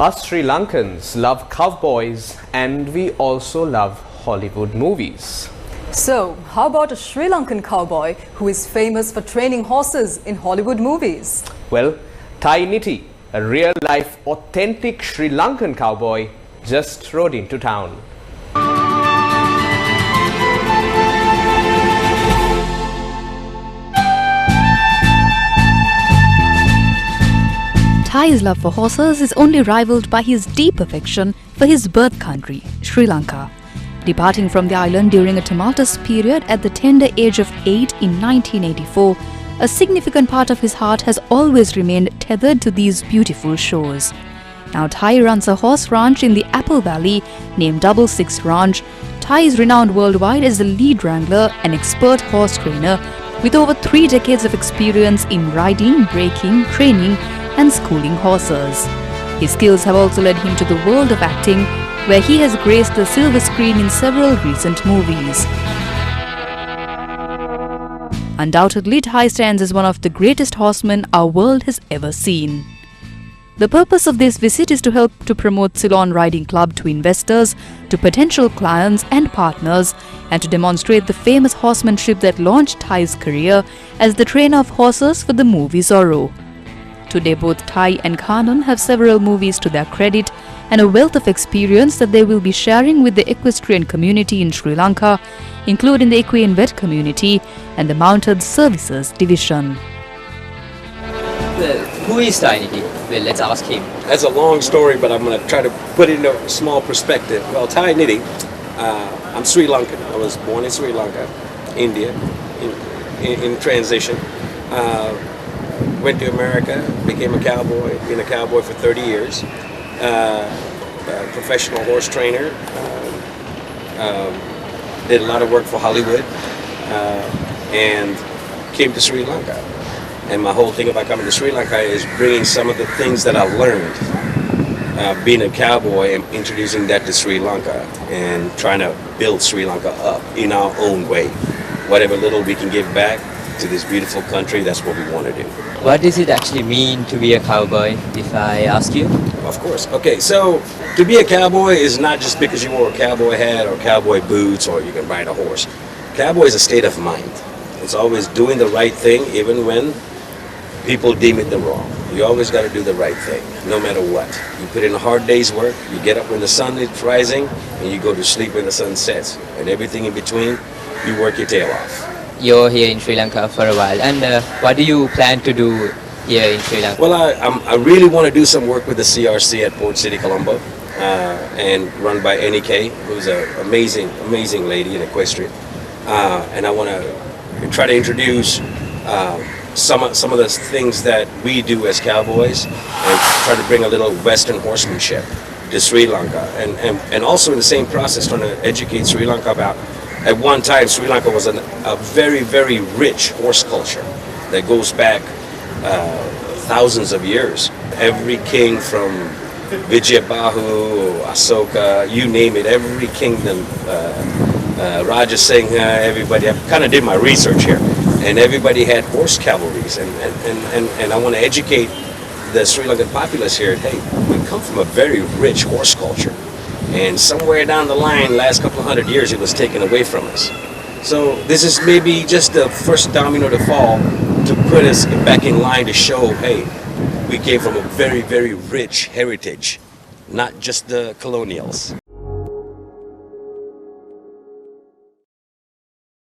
Us Sri Lankans love cowboys and we also love Hollywood movies. So, how about a Sri Lankan cowboy who is famous for training horses in Hollywood movies? Well, Thai Niti, a real-life, authentic Sri Lankan cowboy, just rode into town. Thai's love for horses is only rivaled by his deep affection for his birth country, Sri Lanka. Departing from the island during a tumultuous period at the tender age of 8 in 1984, a significant part of his heart has always remained tethered to these beautiful shores. Now Thai runs a horse ranch in the Apple Valley named Double Six Ranch. Thai is renowned worldwide as a lead wrangler and expert horse trainer with over 3 decades of experience in riding, breaking, training and schooling horses. His skills have also led him to the world of acting, where he has graced the silver screen in several recent movies. Undoubtedly, Thai stands as one of the greatest horsemen our world has ever seen. The purpose of this visit is to help to promote Ceylon Riding Club to investors, to potential clients and partners, and to demonstrate the famous horsemanship that launched Thai's career as the trainer of horses for the movie Zorro. Today, both Thai and Kanan have several movies to their credit and a wealth of experience that they will be sharing with the equestrian community in Sri Lanka, including the equine vet community and the mounted services division. Who is Tiny? Well, let's ask him. That's a long story, but I'm going to try to put it into a small perspective. Well, Thai Niti, I'm Sri Lankan. I was born in Sri Lanka, India, in transition. Went to America, became a cowboy, been a cowboy for 30 years. Professional horse trainer. Did a lot of work for Hollywood and came to Sri Lanka. And my whole thing about coming to Sri Lanka is bringing some of the things that I learned being a cowboy and introducing that to Sri Lanka and trying to build Sri Lanka up in our own way. Whatever little we can give back to this beautiful country, that's what we want to do. What does it actually mean to be a cowboy, if I ask you? Of course. Okay, so to be a cowboy is not just because you wore a cowboy hat or cowboy boots or you can ride a horse. Cowboy is a state of mind. It's always doing the right thing even when people deem it the wrong. You always got to do the right thing, no matter what. You put in a hard day's work, you get up when the sun is rising, and you go to sleep when the sun sets. And everything in between, you work your tail off. You're here in Sri Lanka for a while, and what do you plan to do here in Sri Lanka? Well, I really want to do some work with the CRC at Port City, Colombo, and run by NEK, who's an amazing lady in equestrian. And I want to try to introduce some of the things that we do as cowboys and try to bring a little Western horsemanship to Sri Lanka. And also in the same process, trying to educate Sri Lanka about, at one time, Sri Lanka was a very, very rich horse culture that goes back thousands of years. Every king from Vijayabahu, Asoka, you name it, every kingdom, Raja Singha, everybody, I kind of did my research here, and everybody had horse cavalries, and I want to educate the Sri Lankan populace here, hey, we come from a very rich horse culture. And somewhere down the line, last couple of 100 years, it was taken away from us. So this is maybe just the first domino to fall to put us back in line to show, hey, we came from a very, very rich heritage, not just the colonials.